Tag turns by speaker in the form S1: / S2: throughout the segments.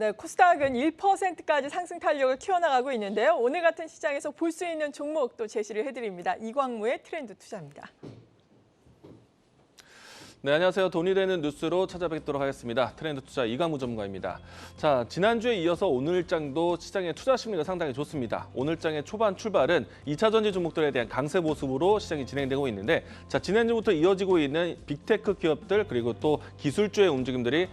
S1: 네, 코스닥은 1%까지 상승 탄력을 키워나가고 있는데요. 오늘 같은 시장에서 볼 수 있는 종목 또 제시를 해드립니다. 이광무의 트렌드 투자입니다.
S2: 네, 안녕하세요. 돈이 되는 뉴스로 찾아뵙도록 하겠습니다. 트렌드 투자 이광무 전문가입니다. 자, 지난주에 이어서 오늘장도 시장의 투자 심리가 상당히 좋습니다. 오늘장의 초반 출발은 2차 전지 종목들에 대한 강세 모습으로 시장이 진행되고 있는데, 자, 지난주부터 이어지고 있는 빅테크 기업들 그리고 또 기술주의 움직임들이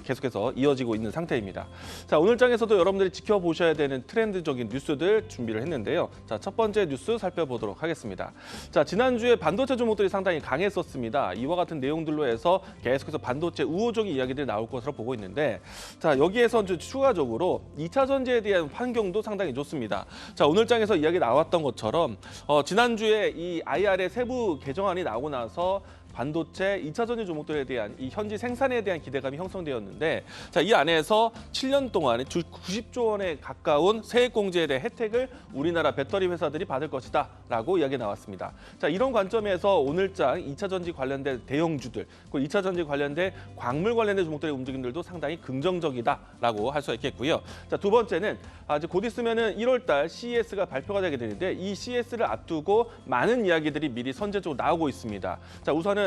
S2: 계속해서 이어지고 있는 상태입니다. 자, 오늘장에서도 여러분들이 지켜보셔야 되는 트렌드적인 뉴스들 준비를 했는데요. 자, 첫 번째 뉴스 살펴보도록 하겠습니다. 자, 지난주에 반도체 종목들이 상당히 강했었습니다. 이와 같은 내용들로 해서 계속해서 반도체 우호적인 이야기들이 나올 것으로 보고 있는데, 자, 여기에서 추가적으로 2차 전지에 대한 환경도 상당히 좋습니다. 자, 오늘장에서 이야기 나왔던 것처럼 지난주에 이 IR의 세부 개정안이 나오고 나서 반도체 2차 전지 종목들에 대한 이 현지 생산에 대한 기대감이 형성되었는데, 자, 이 안에서 7년 동안에 90조 원에 가까운 세액공제에 대한 혜택을 우리나라 배터리 회사들이 받을 것이다 라고 이야기 나왔습니다. 자, 이런 관점에서 오늘장 2차 전지 관련된 대형주들, 그리고 2차 전지 관련된 광물 관련된 종목들의 움직임들도 상당히 긍정적이다라고 할 수 있겠고요. 자, 두 번째는 이제 곧 있으면은 1월 달 CES가 발표가 되게 되는데, 이 CES를 앞두고 많은 이야기들이 미리 선제적으로 나오고 있습니다. 자, 우선은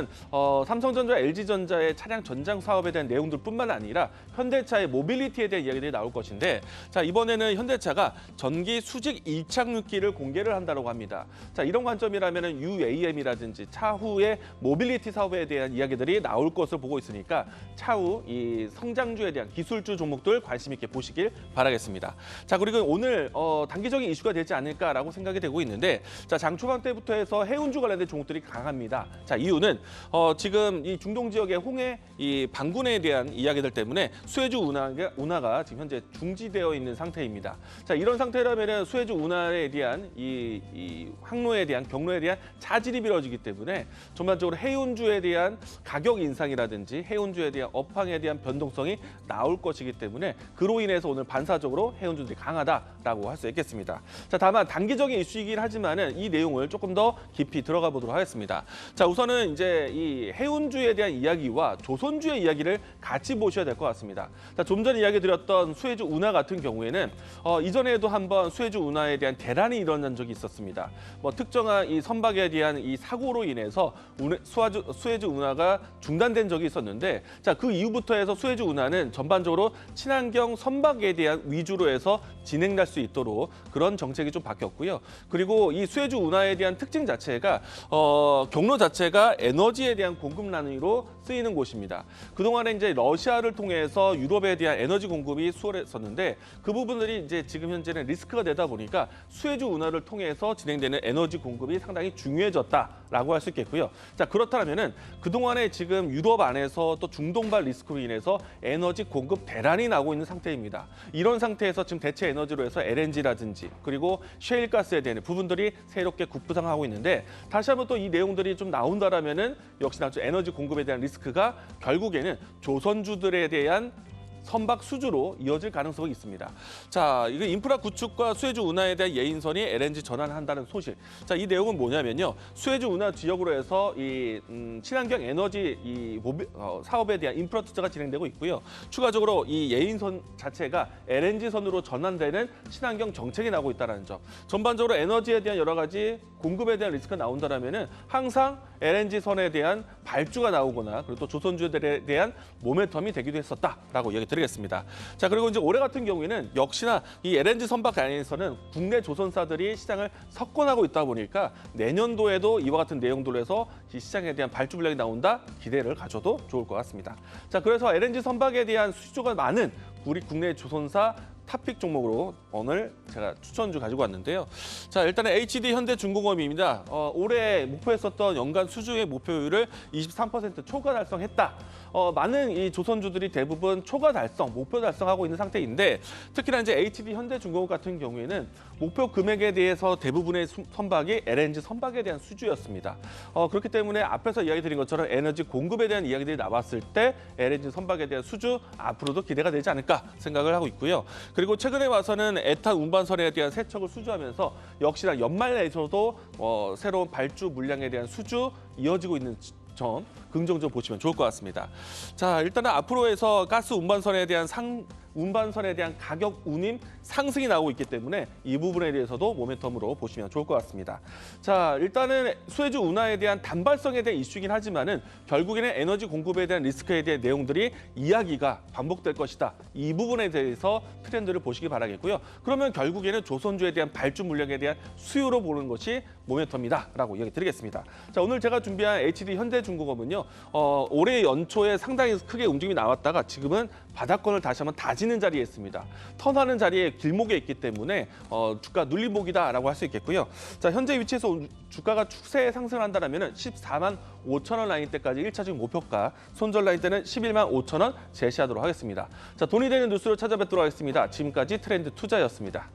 S2: 삼성전자, LG전자의 차량 전장 사업에 대한 내용들뿐만 아니라 현대차의 모빌리티에 대한 이야기들이 나올 것인데, 자, 이번에는 현대차가 전기 수직 이착륙기를 공개를 한다고 합니다. 자, 이런 관점이라면 UAM이라든지 차후의 모빌리티 사업에 대한 이야기들이 나올 것을 보고 있으니까 차후 이 성장주에 대한 기술주 종목들 관심 있게 보시길 바라겠습니다. 자, 그리고 오늘 단기적인 이슈가 되지 않을까라고 생각이 되고 있는데, 자, 장 초반 때부터 해서 해운주 관련된 종목들이 강합니다. 자, 이유는 지금 이 중동 지역의 홍해 이 방군에 대한 이야기들 때문에 수에즈 운하가 지금 현재 중지되어 있는 상태입니다. 자, 이런 상태라면 수에즈 운하에 대한 이 항로에 대한 경로에 대한 차질이 벌어지기 때문에 전반적으로 해운주에 대한 가격 인상이라든지 해운주에 대한 업황에 대한 변동성이 나올 것이기 때문에 그로 인해서 오늘 반사적으로 해운주들이 강하다라고 할 수 있겠습니다. 자, 다만 단기적인 이슈이긴 하지만은 이 내용을 조금 더 깊이 들어가 보도록 하겠습니다. 자, 우선은 이제 이 해운주에 대한 이야기와 조선주의 이야기를 같이 보셔야 될 것 같습니다. 자, 좀 전에 이야기 드렸던 수에즈 운하 같은 경우에는 이전에도 한번 수에즈 운하에 대한 대란이 일어난 적이 있었습니다. 뭐 특정한 이 선박에 대한 이 사고로 인해서 수에즈 운하가 중단된 적이 있었는데, 자, 그 이후부터 해서 수에즈 운하는 전반적으로 친환경 선박에 대한 위주로 해서 진행될 수 있도록 그런 정책이 좀 바뀌었고요. 그리고 이 수에즈 운하에 대한 특징 자체가 경로 자체가 에너지에 대한 공급란으로 쓰이는 곳입니다. 그동안에 이제 러시아를 통해서 유럽에 대한 에너지 공급이 수월했었는데, 그 부분들이 이제 지금 현재는 리스크가 되다 보니까 수에즈 운하를 통해서 진행되는 에너지 공급이 상당히 중요해졌다라고 할 수 있겠고요. 자, 그렇다면은 그동안에 지금 유럽 안에서 또 중동발 리스크로 인해서 에너지 공급 대란이 나고 있는 상태입니다. 이런 상태에서 지금 대체 에너지로 해서 LNG라든지 그리고 셰일가스에 대한 부분들이 새롭게 급부상하고 있는데, 다시 한번 또 이 내용들이 좀 나온다라면은 역시나 에너지 공급에 대한 리스크가 결국에는 조선주들에 대한 선박 수주로 이어질 가능성이 있습니다. 자, 이거 인프라 구축과 수에즈 운하에 대한 예인선이 LNG 전환한다는 소식. 자, 이 내용은 뭐냐면요, 수에즈 운하 지역으로 해서 이 친환경 에너지 사업에 대한 인프라 투자가 진행되고 있고요. 추가적으로 이 예인선 자체가 LNG 선으로 전환되는 친환경 정책이 나오고 있다는 점. 전반적으로 에너지에 대한 여러 가지 공급에 대한 리스크가 나온다라면은 항상 LNG 선에 대한 발주가 나오거나 그리고 또 조선주들에 대한 모멘텀이 되기도 했었다라고 이야기 드리겠습니다. 자, 그리고 이제 올해 같은 경우에는 역시나 이 LNG 선박 안에서는 국내 조선사들이 시장을 석권하고 있다 보니까 내년도에도 이와 같은 내용들로 해서 이 시장에 대한 발주 물량이 나온다 기대를 가져도 좋을 것 같습니다. 자, 그래서 LNG 선박에 대한 수주가 많은 우리 국내 조선사 탑픽 종목으로 오늘 제가 추천주 가지고 왔는데요. 자, 일단은 HD 현대중공업입니다. 올해 목표했었던 연간 수주의 목표율을 23% 초과 달성했다. 많은 이 조선주들이 대부분 초과 달성, 목표 달성하고 있는 상태인데, 특히나 이제 HD 현대중공업 같은 경우에는 목표 금액에 대해서 대부분의 선박이 LNG 선박에 대한 수주였습니다. 그렇기 때문에 앞에서 이야기 드린 것처럼 에너지 공급에 대한 이야기들이 나왔을 때 LNG 선박에 대한 수주 앞으로도 기대가 되지 않을까 생각을 하고 있고요. 그리고 최근에 와서는 에탄 운반선에 대한 세척을 수주하면서 역시나 연말에서도 새로운 발주 물량에 대한 수주 이어지고 있는 점 긍정적으로 보시면 좋을 것 같습니다. 자, 일단은 앞으로 해서 가스 운반선에 대한 운반선에 대한 가격 운임 상승이 나오고 있기 때문에 이 부분에 대해서도 모멘텀으로 보시면 좋을 것 같습니다. 자, 일단은 수혜주 운하에 대한 단발성에 대한 이슈이긴 하지만은 결국에는 에너지 공급에 대한 리스크에 대한 내용들이 이야기가 반복될 것이다. 이 부분에 대해서 트렌드를 보시기 바라겠고요. 그러면 결국에는 조선주에 대한 발주 물량에 대한 수요로 보는 것이 모멘텀이다라고 이야기 드리겠습니다. 자, 오늘 제가 준비한 HD 현대중공업은요. 올해 연초에 상당히 크게 움직임이 나왔다가 지금은 바닥권을 다시 한번 다지는 자리에 있습니다. 턴하는 자리에 길목에 있기 때문에 주가 눌림목이다라고 할 수 있겠고요. 자, 현재 위치에서 주가가 추세 상승한다면 14만 5천 원 라인 때까지 1차적인 목표가, 손절 라인 때는 11만 5천 원 제시하도록 하겠습니다. 자, 돈이 되는 뉴스로 찾아뵙도록 하겠습니다. 지금까지 트렌드 투자였습니다.